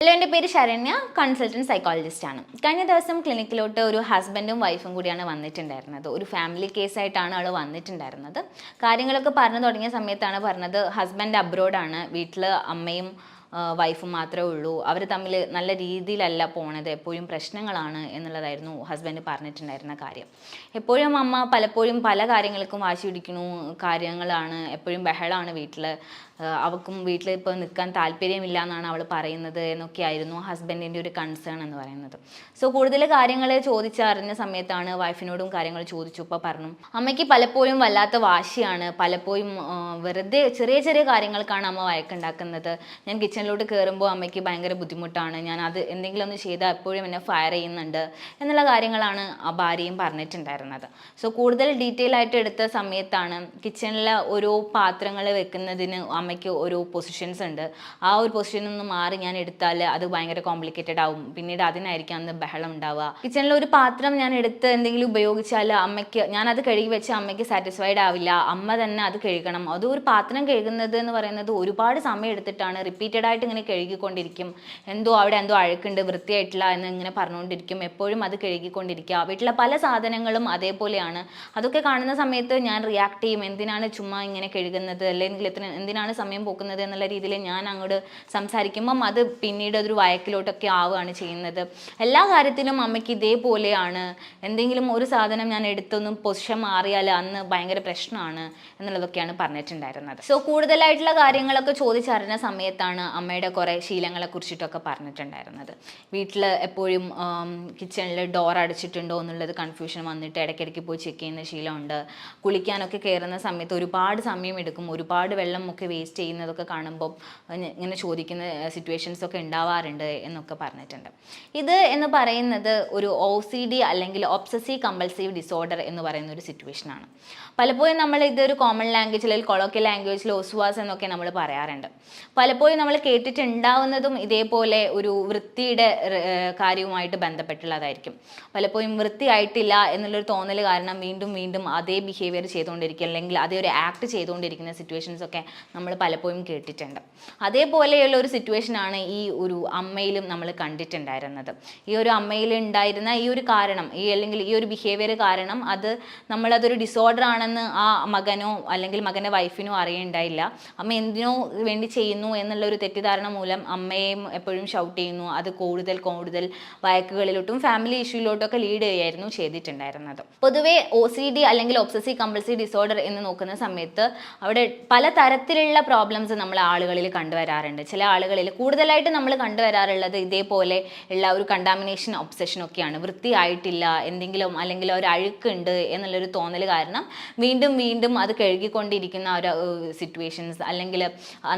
Hello, എൻ്റെ പേര് Saranya, consultant psychologist ആണ്. കഴിഞ്ഞ ദിവസം ക്ലിനിക്കിലോട്ട് ഒരു ഹസ്ബൻഡും വൈഫും കൂടിയാണ് വന്നിട്ടുണ്ടായിരുന്നത്. ഒരു ഫാമിലി കേസായിട്ടാണ് ആൾ വന്നിട്ടുണ്ടായിരുന്നത്. കാര്യങ്ങളൊക്കെ പറഞ്ഞു തുടങ്ങിയ സമയത്താണ് പറഞ്ഞത് ഹസ്ബൻഡ് അബ്രോഡാണ്, വീട്ടിൽ അമ്മയും വൈഫും മാത്രമേ ഉള്ളൂ, അവർ തമ്മിൽ നല്ല രീതിയിലല്ല പോണത്, എപ്പോഴും പ്രശ്നങ്ങളാണ് എന്നുള്ളതായിരുന്നു ഹസ്ബൻഡ് പറഞ്ഞിട്ടുണ്ടായിരുന്ന കാര്യം. എപ്പോഴും അമ്മ പലപ്പോഴും പല കാര്യങ്ങൾക്കും വാശി പിടിക്കണു കാര്യങ്ങളാണ്, എപ്പോഴും ബഹളമാണ് വീട്ടിൽ, അവൾക്കും വീട്ടിൽ ഇപ്പോൾ നിൽക്കാൻ താല്പര്യമില്ല എന്നാണ് അവൾ പറയുന്നത് എന്നൊക്കെയായിരുന്നു ഹസ്ബൻഡിൻ്റെ ഒരു കൺസേൺ എന്ന് പറയുന്നത്. സോ കൂടുതൽ കാര്യങ്ങൾ ചോദിച്ചറിഞ്ഞ സമയത്താണ് വൈഫിനോടും കാര്യങ്ങൾ ചോദിച്ചപ്പോൾ പറഞ്ഞു അമ്മയ്ക്ക് പലപ്പോഴും വല്ലാത്ത വാശിയാണ്, പലപ്പോഴും വെറുതെ ചെറിയ ചെറിയ കാര്യങ്ങൾക്കാണ് അമ്മ വഴക്കുണ്ടാക്കുന്നത്. ഞാൻ കിച്ചണിലോട്ട് കയറുമ്പോൾ അമ്മയ്ക്ക് ഭയങ്കര ബുദ്ധിമുട്ടാണ്, ഞാൻ അത് എന്തെങ്കിലും ഒന്ന് ചെയ്താൽ എപ്പോഴും എന്നെ ഫയർ ചെയ്യുന്നുണ്ട് എന്നുള്ള കാര്യങ്ങളാണ് ആ ഭാര്യയും പറഞ്ഞിട്ടുണ്ടായിരുന്നത്. സോ കൂടുതൽ ഡീറ്റെയിൽ ആയിട്ട് എടുത്ത സമയത്താണ് കിച്ചണിലെ ഓരോ പാത്രങ്ങൾ വെക്കുന്നതിന് അമ്മയ്ക്ക് ഓരോ പൊസിഷൻസ് ഉണ്ട്, ആ ഒരു പൊസിഷനിൽ നിന്ന് മാറി ഞാൻ എടുത്താൽ അത് ഭയങ്കര കോംപ്ലിക്കേറ്റഡ് ആവും, പിന്നീട് അതിനായിരിക്കും അന്ന് ബഹളം ഉണ്ടാവുക. കിച്ചണിൽ ഒരു പാത്രം ഞാൻ എടുത്ത് എന്തെങ്കിലും ഉപയോഗിച്ചാൽ അമ്മയ്ക്ക് ഞാനത് കഴുകി വെച്ച് അമ്മയ്ക്ക് സാറ്റിസ്ഫൈഡ് ആവില്ല, അമ്മ തന്നെ അത് കഴുകണം. അത് ഒരു പാത്രം കഴുകുന്നത് എന്ന് പറയുന്നത് ഒരുപാട് സമയം എടുത്തിട്ടാണ്, റിപ്പീറ്റഡ് ആയിട്ട് ഇങ്ങനെ കഴുകിക്കൊണ്ടിരിക്കും, എന്തോ അവിടെ എന്തോ അഴുക്കുണ്ട് വൃത്തിയായിട്ടില്ല എന്ന് ഇങ്ങനെ പറഞ്ഞുകൊണ്ടിരിക്കും, എപ്പോഴും അത് കഴുകിക്കൊണ്ടിരിക്കുക. വീട്ടിലെ പല സാധനങ്ങളും അതേപോലെയാണ്. അതൊക്കെ കാണുന്ന സമയത്ത് ഞാൻ റിയാക്ട് ചെയ്യും, എന്തിനാണ് ചുമ്മാ ഇങ്ങനെ കഴുകുന്നത്, അല്ലെങ്കിൽ എന്തിനാണ് സമയം പോക്കുന്നത് എന്നുള്ള രീതിയിൽ ഞാൻ അങ്ങോട്ട് സംസാരിക്കുമ്പം അത് പിന്നീട് അതൊരു വഴക്കിലോട്ടൊക്കെ ആവുകയാണ് ചെയ്യുന്നത്. എല്ലാ കാര്യത്തിലും അമ്മയ്ക്ക് ഇതേപോലെയാണ്, എന്തെങ്കിലും ഒരു സാധനം ഞാൻ എടുത്തൊന്നും പൊസിഷൻ മാറിയാൽ അന്ന് ഭയങ്കര പ്രശ്നമാണ് എന്നുള്ളതൊക്കെയാണ് പറഞ്ഞിട്ടുണ്ടായിരുന്നത്. സോ കൂടുതലായിട്ടുള്ള കാര്യങ്ങളൊക്കെ ചോദിച്ചറിഞ്ഞ സമയത്താണ് അമ്മയുടെ കുറേ ശീലങ്ങളെ കുറിച്ചിട്ടൊക്കെ പറഞ്ഞിട്ടുണ്ടായിരുന്നത്. വീട്ടിൽ എപ്പോഴും കിച്ചണിൽ ഡോർ അടച്ചിട്ടുണ്ടോ എന്നുള്ളത് കൺഫ്യൂഷൻ വന്നിട്ട് ഇടയ്ക്കിടയ്ക്ക് പോയി ചെക്ക് ചെയ്യുന്ന ശീലമുണ്ട്. കുളിക്കാനൊക്കെ കയറുന്ന സമയത്ത് ഒരുപാട് സമയം എടുക്കും, ഒരുപാട് വെള്ളം ഒക്കെ വേസ്റ്റ് ചെയ്യുന്നതൊക്കെ കാണുമ്പോൾ ഇങ്ങനെ ചോദിക്കുന്ന സിറ്റുവേഷൻസ് ഒക്കെ ഉണ്ടാവാറുണ്ട് എന്നൊക്കെ പറഞ്ഞിട്ടുണ്ട്. ഇത് എന്ന് പറയുന്നത് ഒരു OCD അല്ലെങ്കിൽ ഒബ്സസീവ് കമ്പൾസീവ് ഡിസോർഡർ എന്ന് പറയുന്ന ഒരു സിറ്റുവേഷനാണ്. പലപ്പോഴും നമ്മൾ ഇതൊരു കോമൺ ലാംഗ്വേജിൽ അല്ലെങ്കിൽ കൊളോക്കിയൽ ലാംഗ്വേജിൽ ഒസ്വാസ് എന്നൊക്കെ നമ്മൾ പറയാറുണ്ട്. പലപ്പോഴും നമ്മൾ കേട്ടിട്ടുണ്ടാവുന്നതും ഇതേപോലെ ഒരു വൃത്തിയുടെ കാര്യവുമായിട്ട് ബന്ധപ്പെട്ടുള്ളതായിരിക്കും. പലപ്പോഴും വൃത്തിയായിട്ടില്ല എന്നുള്ളൊരു തോന്നൽ കാരണം വീണ്ടും വീണ്ടും അതേ ബിഹേവിയർ ചെയ്തുകൊണ്ടിരിക്കുക അല്ലെങ്കിൽ അതേ ഒരു ആക്ട് ചെയ്തുകൊണ്ടിരിക്കുന്ന സിറ്റുവേഷൻസ് ഒക്കെ നമ്മൾ പലപ്പോഴും കേട്ടിട്ടുണ്ട്. അതേപോലെയുള്ള ഒരു സിറ്റുവേഷനാണ് ഈ ഒരു അമ്മയിലും നമ്മൾ കണ്ടിട്ടുണ്ടായിരുന്നത്. ഈ ഒരു അമ്മയിൽ ഉണ്ടായിരുന്ന ഈ ഒരു കാരണം അല്ലെങ്കിൽ ഈ ഒരു ബിഹേവിയർ കാരണം നമ്മളതൊരു ഡിസോർഡർ ആണെന്ന് ആ മകനോ അല്ലെങ്കിൽ മകൻ്റെ വൈഫിനോ അറിയുണ്ടായില്ല. അമ്മ എന്തിനോ വേണ്ടി ചെയ്യുന്നു എന്നുള്ളൊരു തെറ്റിദ്ധാരണ മൂലം അമ്മയെയും എപ്പോഴും ഷൗട്ട് ചെയ്യുന്നു, അത് കൂടുതൽ കൂടുതൽ വഴക്കുകളിലോട്ടും ഫാമിലി ഇഷ്യൂയിലോട്ടൊക്കെ ലീഡ് ചെയ്യായിരുന്നു ചെയ്തിട്ടുണ്ടായിരുന്നത്. പൊതുവെ OCD അല്ലെങ്കിൽ ഒബ്സസീവ് കമ്പൾസീവ് ഡിസോർഡർ എന്ന് നോക്കുന്ന സമയത്ത് അവിടെ പല തരത്തിലുള്ള പ്രോബ്ലംസ് നമ്മൾ ആളുകളിൽ കണ്ടുവരാറുണ്ട്. ചില ആളുകളിൽ കൂടുതലായിട്ട് നമ്മൾ കണ്ടുവരാറുള്ളത് ഇതേപോലെ ഉള്ള ഒരു കണ്ടാമിനേഷൻ ഒബ്സഷൻ ഒക്കെയാണ്. വൃത്തിയായിട്ടില്ല എന്തെങ്കിലും അല്ലെങ്കിൽ ഒരു അഴുക്കുണ്ട് എന്നുള്ളൊരു തോന്നൽ കാരണം വീണ്ടും വീണ്ടും അത് കഴുകിക്കൊണ്ടിരിക്കുന്ന ഒരു സിറ്റുവേഷൻസ്, അല്ലെങ്കിൽ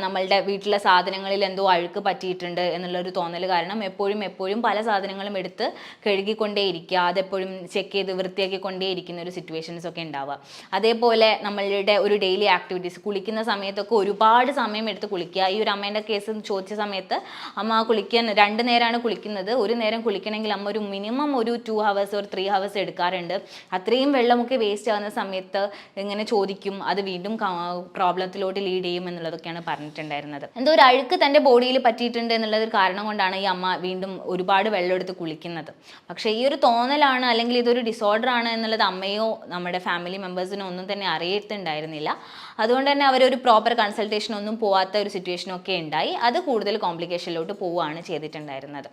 നമ്മളുടെ വീട്ടിലെ സാധനങ്ങളിൽ എന്തോ അഴുക്ക് പറ്റിയിട്ടുണ്ട് എന്നുള്ളൊരു തോന്നൽ കാരണം എപ്പോഴും എപ്പോഴും പല സാധനങ്ങളും എടുത്ത് കഴുകിക്കൊണ്ടേയിരിക്കുക, അതെപ്പോഴും ചെക്ക് ചെയ്ത് വൃത്തിയാക്കിക്കൊണ്ടേയിരിക്കുന്ന ഒരു സിറ്റുവേഷൻസ് ഒക്കെ ഉണ്ടാവുക. അതേപോലെ നമ്മളുടെ ഒരു ഡെയിലി ആക്ടിവിറ്റീസ്, കുളിക്കുന്ന സമയത്തൊക്കെ ഒരുപാട് സമയം എടുത്ത് കുളിക്കുക. ഈ ഒരു അമ്മേൻ്റെ കേസ് ചോദിച്ച സമയത്ത് അമ്മ കുളിക്കാൻ 2 നേരമാണ് കുളിക്കുന്നത്, ഒരു നേരം കുളിക്കണമെങ്കിൽ അമ്മ ഒരു മിനിമം ഒരു 2 hours or 3 hours എടുക്കാറുണ്ട്. അത്രയും വെള്ളമൊക്കെ വേസ്റ്റ് ആകുന്ന സമയത്ത് ഇങ്ങനെ ചോദിക്കും, അത് വീണ്ടും പ്രോബ്ലത്തിലോട്ട് ലീഡ് ചെയ്യും എന്നുള്ളതൊക്കെയാണ് പറഞ്ഞിട്ടുണ്ടായിരുന്നത്. എന്തോ ഒരു അഴുക്ക് തൻ്റെ ബോഡിയിൽ പറ്റിയിട്ടുണ്ട് എന്നുള്ളത് കാരണം കൊണ്ടാണ് ഈ അമ്മ വീണ്ടും ഒരുപാട് വെള്ളം എടുത്ത് കുളിക്കുന്നത്. പക്ഷേ ഈ ഒരു തോന്നലാണ് അല്ലെങ്കിൽ ഇതൊരു ഡിസോർഡർ ആണ് എന്നുള്ളത് അമ്മയോ നമ്മുടെ ഫാമിലി മെമ്പേഴ്സിനോ ഒന്നും തന്നെ അറിയത്തുണ്ടായിരുന്നില്ല. അതുകൊണ്ട് തന്നെ അവരൊരു പ്രോപ്പർ കൺസൾട്ടേഷൻ ഒന്നും പോവാത്ത ഒരു സിറ്റുവേഷനൊക്കെ ഉണ്ടായി. അത് കൂടുതൽ കോംപ്ലിക്കേഷനിലോട്ട് പോവുകയാണ് ചെയ്തിട്ടുണ്ടായിരുന്നത്.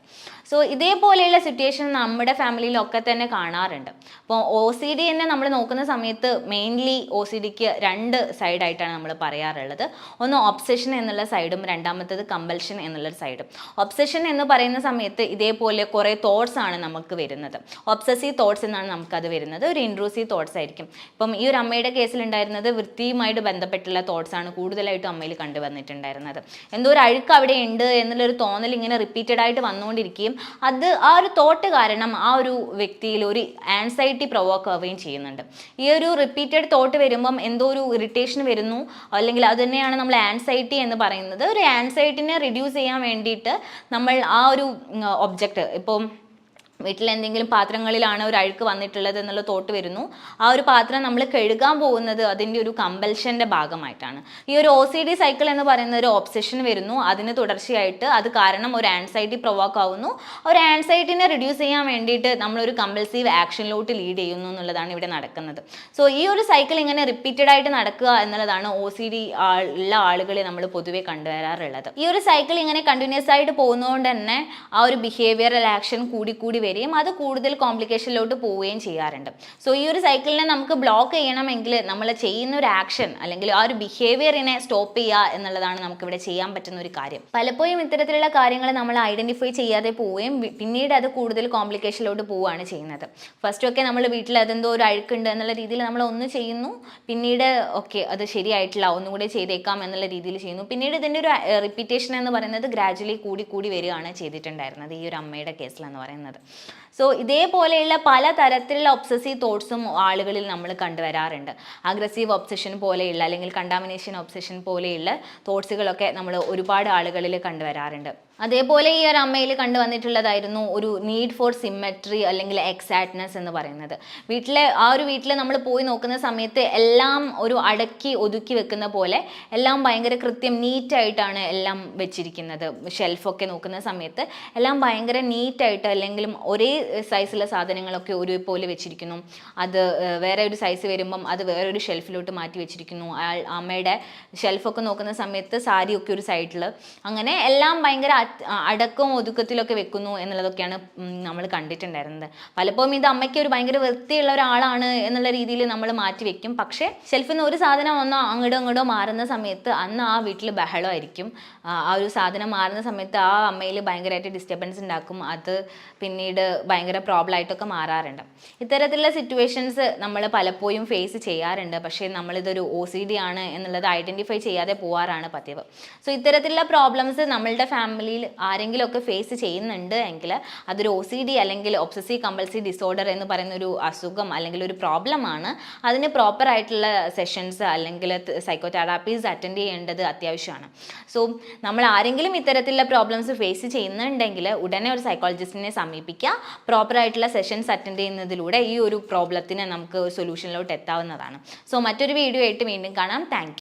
സോ ഇതേപോലെയുള്ള സിറ്റുവേഷൻ നമ്മുടെ ഫാമിലിയിലൊക്കെ തന്നെ കാണാറുണ്ട്. അപ്പോൾ OCD തന്നെ നമ്മൾ നോക്കുന്ന സമയത്ത് മെയിൻലി OCDക്ക് 2 സൈഡായിട്ടാണ് നമ്മൾ പറയാറുള്ളത്. ഒന്ന് ഒബ്സഷൻ എന്നുള്ള സൈഡും രണ്ടാമത്തേത് കമ്പൽഷൻ എന്നുള്ളൊരു സൈഡും. ഒബ്സഷൻ എന്ന് പറയുന്ന സമയത്ത് ഇതേപോലെ കുറേ തോട്ട്സ് ആണ് നമുക്ക് വരുന്നത്. ഒബ്സസീവ് തോട്ട്സ് എന്നാണ് നമുക്കത് വരുന്നത്, ഒരു ഇൻട്രൂസീവ് തോട്ട്സ് ആയിരിക്കും. ഇപ്പം ഈ ഒരു അമ്മയുടെ കേസിലുണ്ടായിരുന്നത് വൃത്തിയുമായിട്ട് ബന്ധപ്പെട്ടുള്ള തോട്ട്സ് ആണ് കൂടുതലായിട്ടും അമ്മയിൽ കണ്ടുവന്നിട്ടുണ്ടായിരുന്നത്. എന്തോ ഒരു അഴുക്ക് അവിടെ ഉണ്ട് എന്നുള്ളൊരു തോന്നൽ ഇങ്ങനെ റിപ്പീറ്റഡ് ആയിട്ട് വന്നുകൊണ്ടിരിക്കുകയും അത് ആ ഒരു തോട്ട് കാരണം ആ ഒരു വ്യക്തിയിൽ ഒരു ആൻസൈറ്റി പ്രൊവോക്ക് ആവുകയും ചെയ്യുന്നുണ്ട്. ഈ ഒരു റിപ്പീറ്റഡ് തോട്ട് വരുമ്പം എന്തോ ഒരു ഇറിറ്റേഷൻ വരുന്നു, അല്ലെങ്കിൽ അത് തന്നെയാണ് നമ്മൾ ആൻസൈറ്റി എന്ന് പറയുന്നത്. ഒരു ആൻസൈറ്റിനെ റിഡ്യൂസ് ചെയ്യാൻ വേണ്ടിയിട്ട് നമ്മൾ ആ ഒരു ഒബ്ജക്റ്റ്, ഇപ്പം വീട്ടിൽ എന്തെങ്കിലും പാത്രങ്ങളിലാണ് ഒരു അഴുക്ക് വന്നിട്ടുള്ളത് എന്നുള്ള തോട്ട് വരുന്നു. ആ ഒരു പാത്രം നമ്മൾ കഴുകാൻ പോകുന്നത് അതിൻ്റെ ഒരു കമ്പൽഷൻ്റെ ഭാഗമായിട്ടാണ്. ഈ ഒരു OCD സൈക്കിൾ എന്ന് പറയുന്ന ഒരു ഒബ്സഷൻ വരുന്നു. അതിന് തുടർച്ചയായിട്ട് അത് കാരണം ഒരു ആൻസൈറ്റി പ്രൊവോക്ക് ആവുന്നു. ഒരു ആൻസൈറ്റിനെ റിഡ്യൂസ് ചെയ്യാൻ വേണ്ടിയിട്ട് നമ്മളൊരു കമ്പൽസീവ് ആക്ഷനിലോട്ട് ലീഡ് ചെയ്യുന്നു എന്നുള്ളതാണ് ഇവിടെ നടക്കുന്നത്. സോ ഈ ഒരു സൈക്കിൾ ഇങ്ങനെ റിപ്പീറ്റഡ് ആയിട്ട് നടക്കുക എന്നുള്ളതാണ് OCD ഉള്ള ആളുകളെ നമ്മൾ പൊതുവെ കണ്ടുവരാറുള്ളത്. ഈ ഒരു സൈക്കിൾ ഇങ്ങനെ കണ്ടിന്യൂസ് ആയിട്ട് പോകുന്നതുകൊണ്ട് തന്നെ ആ ഒരു ബിഹേവിയറൽ ആക്ഷൻ കൂടി വരികയും അത് കൂടുതൽ കോംപ്ലിക്കേഷനിലോട്ട് പോവുകയും ചെയ്യാറുണ്ട്. സോ ഈ ഒരു സൈക്കിളിനെ നമുക്ക് ബ്ലോക്ക് ചെയ്യണമെങ്കിൽ നമ്മൾ ചെയ്യുന്ന ഒരു ആക്ഷൻ അല്ലെങ്കിൽ ആ ഒരു ബിഹേവിയറിനെ സ്റ്റോപ്പ് ചെയ്യുക എന്നുള്ളതാണ് നമുക്കിവിടെ ചെയ്യാൻ പറ്റുന്ന ഒരു കാര്യം. പലപ്പോഴും ഇത്തരത്തിലുള്ള കാര്യങ്ങൾ നമ്മൾ ഐഡന്റിഫൈ ചെയ്യാതെ പോവുകയും പിന്നീട് അത് കൂടുതൽ കോംപ്ലിക്കേഷനിലോട്ട് പോവുകയാണ് ചെയ്യുന്നത്. ഫസ്റ്റ് ഒക്കെ നമ്മൾ വീട്ടിൽ അതെന്തോ ഒരു അഴുക്കുണ്ട് എന്നുള്ള രീതിയിൽ നമ്മൾ ഒന്ന് ചെയ്യുന്നു, പിന്നീട് ഓക്കെ അത് ശരിയായിട്ടില്ല ഒന്നുകൂടെ ചെയ്തേക്കാം എന്നുള്ള രീതിയിൽ ചെയ്യുന്നു. പിന്നീട് ഇതിൻ്റെ ഒരു റിപ്പീറ്റേഷൻ എന്ന് പറയുന്നത് ഗ്രാജുവലി കൂടി വരികയാണ് ചെയ്തിട്ടുണ്ടായിരുന്നത് ഈ ഒരു അമ്മയുടെ കേസിലെന്ന് പറയുന്നത്. സോ ഇതേപോലെയുള്ള പല തരത്തിലുള്ള ഒബ്സസീവ് തോട്ട്സും ആളുകളിൽ നമ്മൾ കണ്ടുവരാറുണ്ട്. അഗ്രസീവ് ഒബ്സഷൻ പോലെയുള്ള അല്ലെങ്കിൽ കണ്ടാമിനേഷൻ ഒബ്സഷൻ പോലെയുള്ള തോട്ട്സുകളൊക്കെ നമ്മൾ ഒരുപാട് ആളുകളിൽ കണ്ടുവരാറുണ്ട്. അതേപോലെ ഈ ഒരു അമ്മയിൽ കണ്ടുവന്നിട്ടുള്ളതായിരുന്നു ഒരു നീഡ് ഫോർ സിമെട്രി അല്ലെങ്കിൽ എക്സാക്ട്നെസ് എന്ന് പറയുന്നത്. ആ ഒരു വീട്ടിൽ നമ്മൾ പോയി നോക്കുന്ന സമയത്ത് എല്ലാം ഒരു അടക്കി ഒതുക്കി വെക്കുന്ന പോലെ എല്ലാം ഭയങ്കര കൃത്യം നീറ്റായിട്ടാണ് എല്ലാം വെച്ചിരിക്കുന്നത്. ഷെൽഫൊക്കെ നോക്കുന്ന സമയത്ത് എല്ലാം ഭയങ്കര നീറ്റായിട്ട് അല്ലെങ്കിൽ ഒരേ സൈസുള്ള സാധനങ്ങളൊക്കെ ഒരുപോലെ വെച്ചിരിക്കുന്നു. അത് വേറെ ഒരു സൈസ് വരുമ്പം അത് വേറൊരു ഷെൽഫിലോട്ട് മാറ്റി വെച്ചിരിക്കുന്നു. അമ്മയുടെ ഷെൽഫൊക്കെ നോക്കുന്ന സമയത്ത് സാരിയൊക്കെ ഒരു സൈഡിൽ, അങ്ങനെ എല്ലാം ഭയങ്കര അടക്കവും ഒതുക്കത്തിലൊക്കെ വെക്കുന്നു എന്നുള്ളതൊക്കെയാണ് നമ്മൾ കണ്ടിട്ടുണ്ടായിരുന്നത്. പലപ്പോഴും ഇത് അമ്മയ്ക്ക് ഒരു ഭയങ്കര വൃത്തിയുള്ള ഒരാളാണ് എന്നുള്ള രീതിയിൽ നമ്മൾ മാറ്റി വെക്കും. പക്ഷേ ഷെൽഫിൽ നിന്ന് ഒരു സാധനം ഒന്നോ അങ്ങോട്ടോ മാറുന്ന സമയത്ത് അന്ന് ആ വീട്ടിൽ ബഹളമായിരിക്കും. ആ ഒരു സാധനം മാറുന്ന സമയത്ത് ആ അമ്മയിൽ ഭയങ്കരമായിട്ട് ഡിസ്റ്റർബൻസ് ഉണ്ടാക്കും. അത് പിന്നീട് ഭയങ്കര പ്രോബ്ലം ആയിട്ടൊക്കെ മാറാറുണ്ട്. ഇത്തരത്തിലുള്ള സിറ്റുവേഷൻസ് നമ്മൾ പലപ്പോഴും ഫേസ് ചെയ്യാറുണ്ട്. പക്ഷേ നമ്മളിതൊരു OCD ആണ് എന്നുള്ളത് ഐഡൻറ്റിഫൈ ചെയ്യാതെ പോകാറാണ് പതിവ്. സോ ഇത്തരത്തിലുള്ള പ്രോബ്ലംസ് നമ്മളുടെ ഫാമിലിയിൽ ആരെങ്കിലുമൊക്കെ ഫേസ് ചെയ്യുന്നുണ്ട് എങ്കിൽ അതൊരു OCD അല്ലെങ്കിൽ ഒബ്സസീവ് കമ്പൾസീവ് ഡിസോർഡർ എന്ന് പറയുന്ന ഒരു അസുഖം അല്ലെങ്കിൽ ഒരു പ്രോബ്ലമാണ്. അതിന് പ്രോപ്പർ ആയിട്ടുള്ള സെഷൻസ് അല്ലെങ്കിൽ സൈക്കോ തെറാപ്പീസ് അറ്റൻഡ് ചെയ്യേണ്ടത് അത്യാവശ്യമാണ്. സോ നമ്മൾ ആരെങ്കിലും ഇത്തരത്തിലുള്ള പ്രോബ്ലംസ് ഫേസ് ചെയ്യുന്നുണ്ടെങ്കിൽ ഉടനെ ഒരു സൈക്കോളജിസ്റ്റിനെ സമീപിക്കുക. പ്രോപ്പർ ആയിട്ടുള്ള സെഷൻസ് അറ്റൻഡ് ചെയ്യുന്നതിലൂടെ ഈ ഒരു പ്രോബ്ലത്തിന് നമുക്ക് സൊല്യൂഷനിലോട്ട് എത്താവുന്നതാണ്. സോ മറ്റൊരു വീഡിയോ ആയിട്ട് വീണ്ടും കാണാം. Thank you.